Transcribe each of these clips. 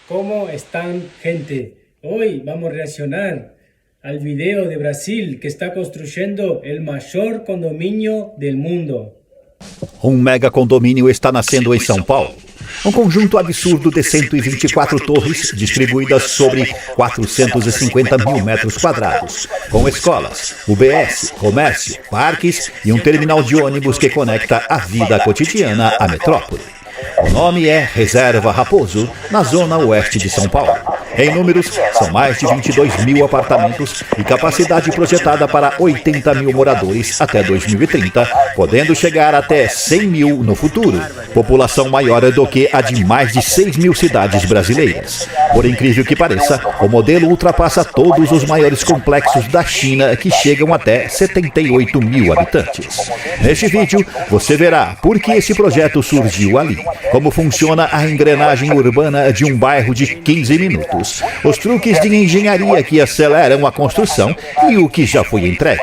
¿Cómo están, gente? Hoy vamos a reaccionar al video de Brasil que está construyendo el mayor condomínio del mundo. Um mega condomínio está nascendo em São Paulo. Um conjunto absurdo de 124 torres distribuídas sobre 450 mil metros quadrados, com escolas, UBS, comércio, parques e um terminal de ônibus que conecta a vida cotidiana à metrópole. O nome é Reserva Raposo, na zona oeste de São Paulo. Em números, são mais de 22 mil apartamentos e capacidade projetada para 80 mil moradores até 2030, podendo chegar até 100 mil no futuro. População maior do que a de mais de 6 mil cidades brasileiras. Por incrível que pareça, o modelo ultrapassa todos os maiores complexos da China, que chegam até 78 mil habitantes. Neste vídeo, você verá por que esse projeto surgiu ali, como funciona a engrenagem urbana de um bairro de 15 minutos, os truques de engenharia que aceleram a construção e o que já foi entregue.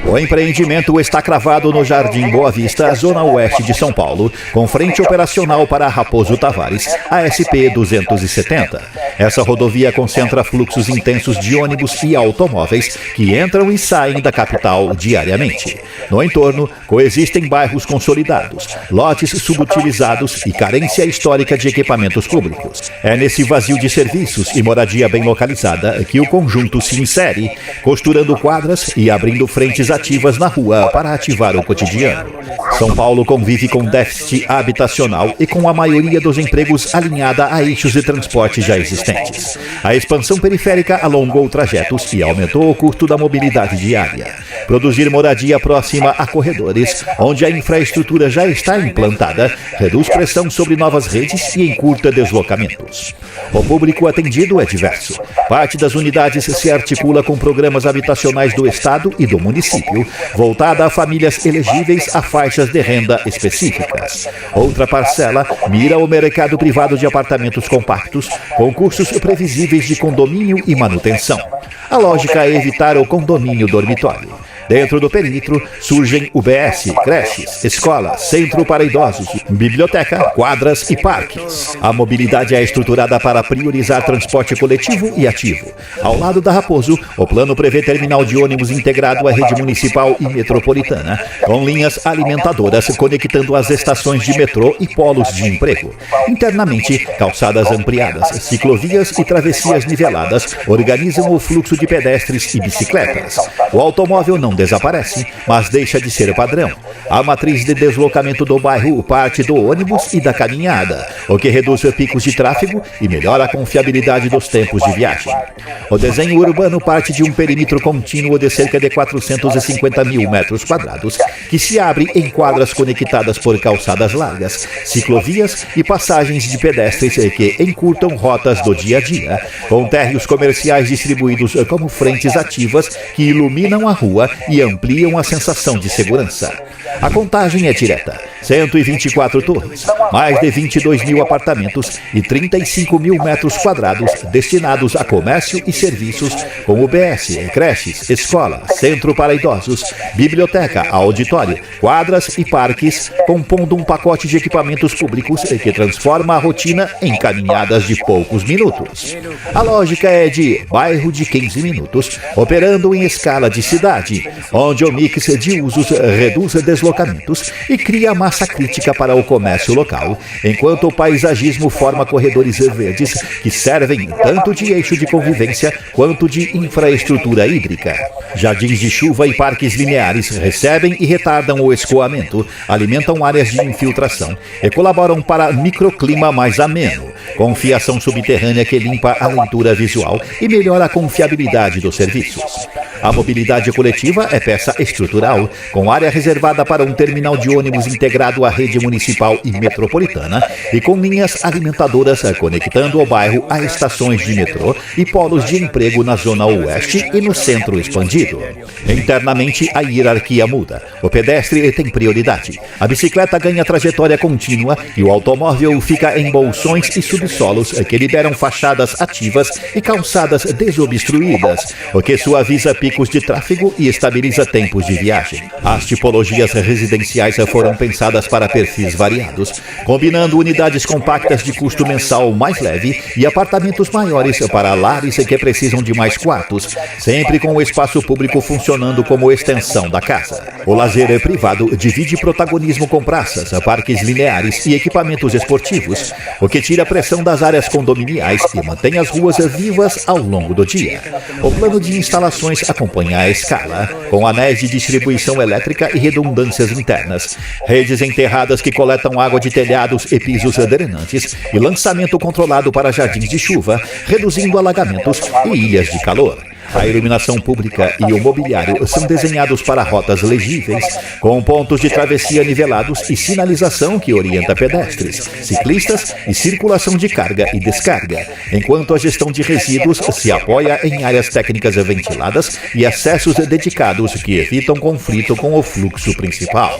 O empreendimento está cravado no Jardim Boa Vista, zona oeste de São Paulo, com frente operacional para Raposo Tavares, a SP-270. Essa rodovia concentra fluxos intensos de ônibus e automóveis que entram e saem da capital diariamente. No entorno, coexistem bairros consolidados, lotes subutilizados e carência histórica de equipamentos públicos. É nesse vazio de serviços e moradia bem localizada que o conjunto se insere, costurando quadras e abrindo frentes ativas na rua para ativar o cotidiano. São Paulo convive com déficit habitacional e com a maioria dos empregos alinhada a eixos de transporte já existentes. A expansão periférica alongou trajetos e aumentou o custo da mobilidade diária. Produzir moradia próxima a corredores, onde a infraestrutura já está implantada, reduz pressão sobre novas redes e encurta deslocamentos. O público atendido é diverso. Parte das unidades se articula com programas habitacionais do Estado e do município, voltada a famílias elegíveis a faixas de renda específicas. Outra parcela mira o mercado privado de apartamentos compactos, com custos previsíveis de condomínio e manutenção. A lógica é evitar o condomínio dormitório. Dentro do perímetro surgem UBS, creches, escola, centro para idosos, biblioteca, quadras e parques. A mobilidade é estruturada para priorizar transporte coletivo e ativo. Ao lado da Raposo, o plano prevê terminal de ônibus integrado à rede municipal e metropolitana, com linhas alimentadoras conectando as estações de metrô e polos de emprego. Internamente, calçadas ampliadas, ciclovias e travessias niveladas organizam o fluxo de pedestres e bicicletas. O automóvel não desaparece, mas deixa de ser padrão. A matriz de deslocamento do bairro parte do ônibus e da caminhada, o que reduz picos de tráfego e melhora a confiabilidade dos tempos de viagem. O desenho urbano parte de um perímetro contínuo de cerca de 450 mil metros quadrados, que se abre em quadras conectadas por calçadas largas, ciclovias e passagens de pedestres que encurtam rotas do dia a dia, com térreos comerciais distribuídos como frentes ativas que iluminam a rua e ampliam a sensação de segurança. A contagem é direta: 124 torres, mais de 22 mil apartamentos e 35 mil metros quadrados destinados a comércio e serviços, com UBS, creches, escola, centro para idosos, biblioteca, auditório, quadras e parques, compondo um pacote de equipamentos públicos que transforma a rotina em caminhadas de poucos minutos. A lógica é de bairro de 15 minutos, operando em escala de cidade, onde o mix de usos reduz deslocamentos e cria massa crítica para o comércio local, enquanto o paisagismo forma corredores verdes que servem tanto de eixo de convivência quanto de infraestrutura hídrica. Jardins de chuva e parques lineares recebem e retardam o escoamento, alimentam áreas de infiltração e colaboram para microclima mais ameno, com fiação subterrânea que limpa a leitura visual e melhora a confiabilidade dos serviços. A mobilidade coletiva é peça estrutural, com área reservada para um terminal de ônibus integrado à rede municipal e metropolitana e com linhas alimentadoras conectando o bairro a estações de metrô e polos de emprego na zona oeste e no centro expandido. Internamente, a hierarquia muda. O pedestre tem prioridade. A bicicleta ganha trajetória contínua e o automóvel fica em bolsões e subsolos que liberam fachadas ativas e calçadas desobstruídas, o que suaviza picos de tráfego e estabiliza tempos de viagem. As tipologias residenciais foram pensadas para perfis variados, combinando unidades compactas de custo mensal mais leve e apartamentos maiores para lares que precisam de mais quartos, sempre com o espaço público funcionando como extensão da casa. O lazer privado divide protagonismo com praças, parques lineares e equipamentos esportivos, o que tira a pressão das áreas condominiais e mantém as ruas vivas ao longo do dia. O plano de instalações acompanha a escala, com anéis de distribuição elétrica e redundâncias internas, redes enterradas que coletam água de telhados e pisos drenantes e lançamento controlado para jardins de chuva, reduzindo alagamentos e ilhas de calor. A iluminação pública e o mobiliário são desenhados para rotas legíveis, com pontos de travessia nivelados e sinalização que orienta pedestres, ciclistas e circulação de carga e descarga, enquanto a gestão de resíduos se apoia em áreas técnicas ventiladas e acessos dedicados que evitam conflito com o fluxo principal.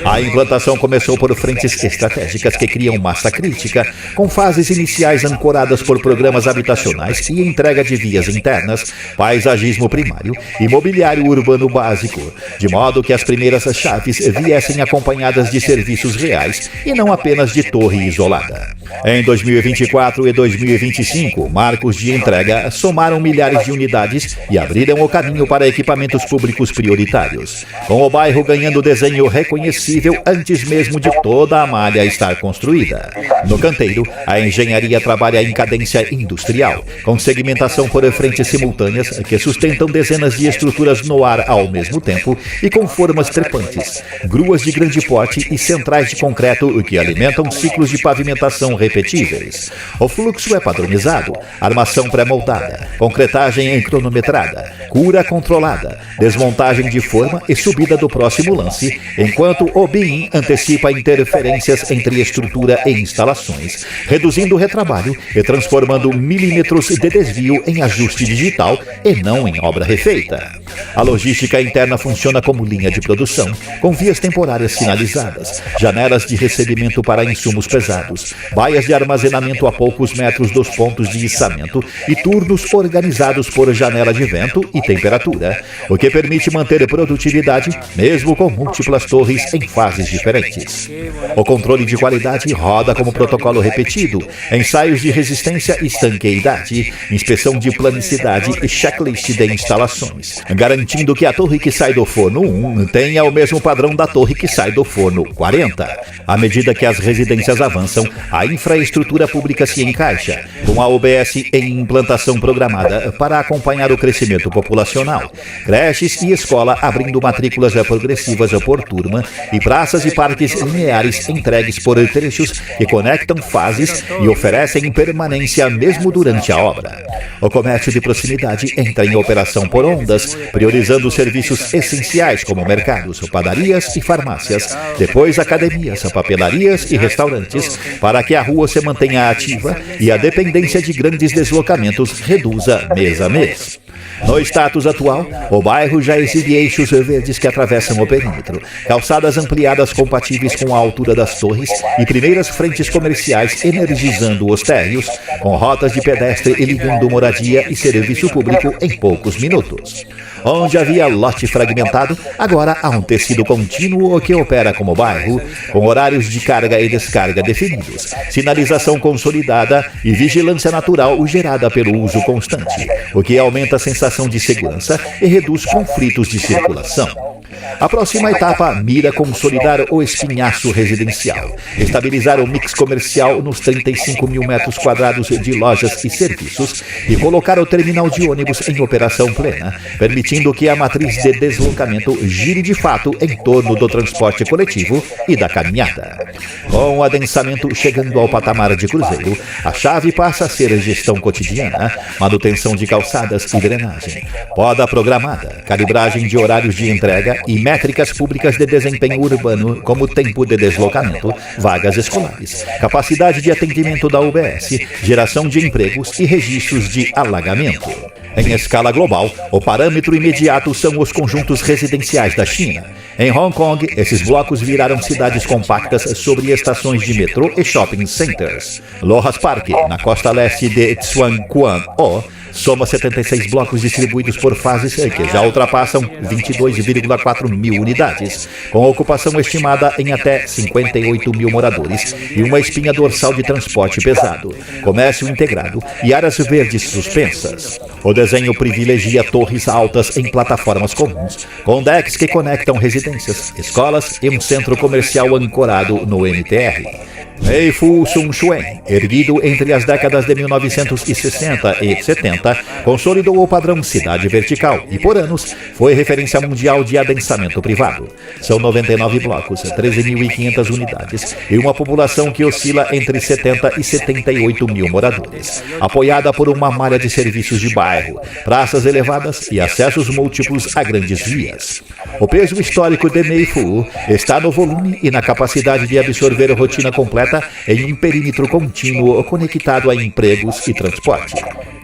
A implantação começou por frentes estratégicas que criam massa crítica, com fases iniciais ancoradas por programas habitacionais e entrega de vias internas, paisagismo primário e mobiliário urbano básico, de modo que as primeiras chaves viessem acompanhadas de serviços reais e não apenas de torre isolada. Em 2024 e 2025, marcos de entrega somaram milhares de unidades e abriram o caminho para equipamentos públicos prioritários, com o bairro ganhando desenho reconhecível antes mesmo de toda a malha estar construída. No canteiro, a engenharia trabalha em cadência industrial, com segmentação por frentes simultâneas que sustentam dezenas de estruturas no ar ao mesmo tempo e com formas trepantes, gruas de grande porte e centrais de concreto que alimentam ciclos de pavimentação repetíveis. O fluxo é padronizado, armação pré-moldada, concretagem cronometrada, cura controlada, desmontagem de forma e subida do próximo lance, enquanto o BIM antecipa interferências entre estrutura e instalações, reduzindo o retrabalho e transformando milímetros de desvio em ajuste digital e não em obra refeita. A logística interna funciona como linha de produção, com vias temporárias sinalizadas, janelas de recebimento para insumos pesados, baias de armazenamento a poucos metros dos pontos de içamento e turnos organizados por janela de vento e temperatura, o que permite manter produtividade mesmo com múltiplas torres em fases diferentes. O controle de qualidade roda como protocolo repetido, ensaios de resistência e estanqueidade, inspeção de planicidade e checklist de instalações, garantindo que a torre que sai do forno 1 tenha o mesmo padrão da torre que sai do forno 40. À medida que as residências avançam, a infraestrutura pública se encaixa, com a UBS em implantação programada para acompanhar o crescimento populacional, creches e escola abrindo matrículas progressivas por turma e praças e parques lineares entregues por trechos que conectam fases e oferecem permanência mesmo durante a obra. O comércio de proximidade entra em operação por ondas, priorizando serviços essenciais como mercados, padarias e farmácias, depois academias, papelarias e restaurantes, para que a rua se mantenha ativa e a dependência de grandes deslocamentos reduza mês a mês. No status atual, o bairro já exibe eixos verdes que atravessam o perímetro, calçadas ampliadas compatíveis com a altura das torres e primeiras frentes comerciais energizando os térreos, com rotas de pedestre e ligando moradia e serviço público em poucos minutos. Onde havia lote fragmentado, agora há um tecido contínuo que opera como bairro, com horários de carga e descarga definidos, sinalização consolidada e vigilância natural gerada pelo uso constante, o que aumenta a sensação de segurança e reduz conflitos de circulação. A próxima etapa mira consolidar o espinhaço residencial, estabilizar o mix comercial nos 35 mil metros quadrados de lojas e serviços e colocar o terminal de ônibus em operação plena, permitindo que a matriz de deslocamento gire de fato em torno do transporte coletivo e da caminhada. Com o adensamento chegando ao patamar de cruzeiro, a chave passa a ser gestão cotidiana, manutenção de calçadas e drenagem, poda programada, calibragem de horários de entrega e métricas públicas de desempenho urbano como tempo de deslocamento, vagas escolares, capacidade de atendimento da UBS, geração de empregos e registros de alagamento. Em escala global, o parâmetro imediato são os conjuntos residenciais da China. Em Hong Kong, esses blocos viraram cidades compactas sobre estações de metrô e shopping centers. Lohas Park, na costa leste de Tseung-Kwan-O, soma 76 blocos distribuídos por fases que já ultrapassam 22,4 mil unidades, com ocupação estimada em até 58 mil moradores e uma espinha dorsal de transporte pesado, comércio integrado e áreas verdes suspensas. O desenho privilegia torres altas em plataformas comuns, com decks que conectam residências, escolas e um centro comercial ancorado no MTR. Meifu Sungsuen, erguido entre as décadas de 1960 e 70, consolidou o padrão cidade vertical e, por anos, foi referência mundial de adensamento privado. São 99 blocos, 13.500 unidades e uma população que oscila entre 70 e 78 mil moradores, apoiada por uma malha de serviços de bairro, praças elevadas e acessos múltiplos a grandes vias. O peso histórico de Meifu está no volume e na capacidade de absorver a rotina completa em um perímetro contínuo conectado a empregos e transporte.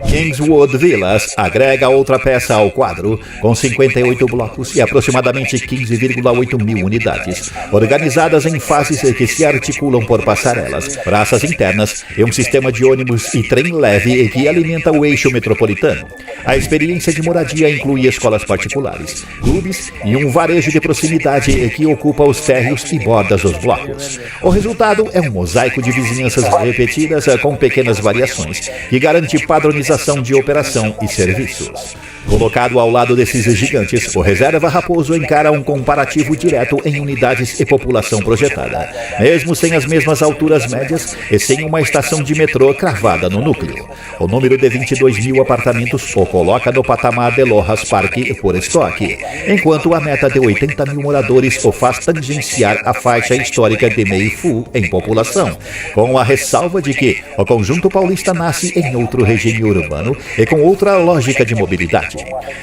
Kingswood Villas agrega outra peça ao quadro, com 58 blocos e aproximadamente 15,8 mil unidades, organizadas em fases que se articulam por passarelas, praças internas e um sistema de ônibus e trem leve que alimenta o eixo metropolitano. A experiência de moradia inclui escolas particulares, clubes e um varejo de proximidade que ocupa os térreos e bordas os blocos. O resultado é um mosaico de vizinhanças repetidas com pequenas variações, que garante padronização de operação e serviços. Colocado ao lado desses gigantes, o Reserva Raposo encara um comparativo direto em unidades e população projetada, mesmo sem as mesmas alturas médias e sem uma estação de metrô cravada no núcleo. O número de 22 mil apartamentos o coloca no patamar de Lohas Park por estoque, enquanto a meta de 80 mil moradores o faz tangenciar a faixa histórica de Meifu em população, com a ressalva de que o conjunto paulista nasce em outro regime urbano e com outra lógica de mobilidade.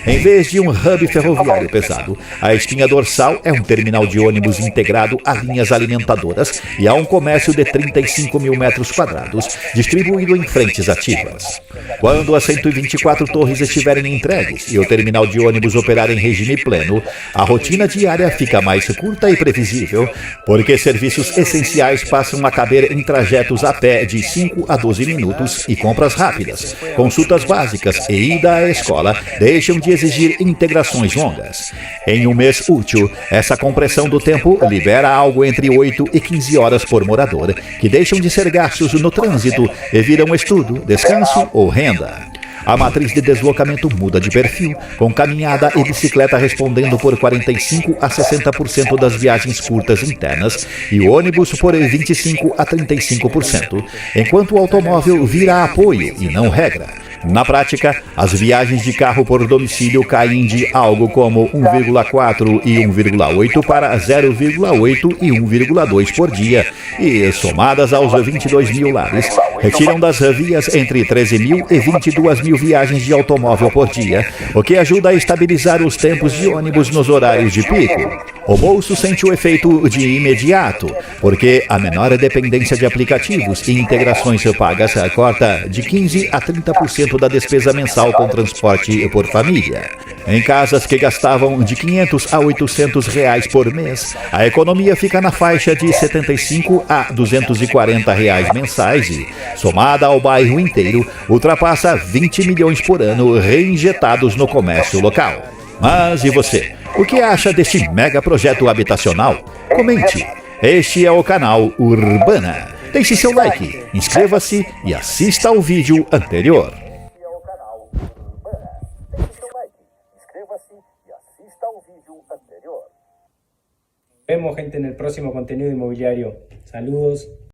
Em vez de um hub ferroviário pesado, a espinha dorsal é um terminal de ônibus integrado a linhas alimentadoras e a um comércio de 35 mil metros quadrados, distribuído em frentes ativas. Quando as 124 torres estiverem entregues e o terminal de ônibus operar em regime pleno, a rotina diária fica mais curta e previsível, porque serviços essenciais passam a caber em trajetos a pé de 5 a 12 minutos e compras rápidas, consultas básicas e ida à escola deixam de exigir integrações longas. Em um mês útil, essa compressão do tempo libera algo entre 8 e 15 horas por morador, que deixam de ser gastos no trânsito e viram estudo, descanso ou renda. A matriz de deslocamento muda de perfil, com caminhada e bicicleta respondendo por 45 a 60% das viagens curtas internas e o ônibus por 25 a 35%, enquanto o automóvel vira apoio e não regra. Na prática, as viagens de carro por domicílio caem de algo como 1,4 e 1,8 para 0,8 e 1,2 por dia, e somadas aos 22 mil lares, retiram das vias entre 13 mil e 22 mil viagens de automóvel por dia, o que ajuda a estabilizar os tempos de ônibus nos horários de pico. O bolso sente o efeito de imediato, porque a menor dependência de aplicativos e integrações pagas corta de 15 a 30% da despesa mensal com transporte por família. Em casas que gastavam de 500 a 800 reais por mês, a economia fica na faixa de 75 a 240 reais mensais e, somada ao bairro inteiro, ultrapassa 20 milhões por ano reinjetados no comércio local. Mas e você? O que acha deste mega projeto habitacional? Comente. Este é o canal Urbana. Deixe seu like, inscreva-se e assista ao vídeo anterior. Vemos gente en el próximo contenido inmobiliario. Saludos.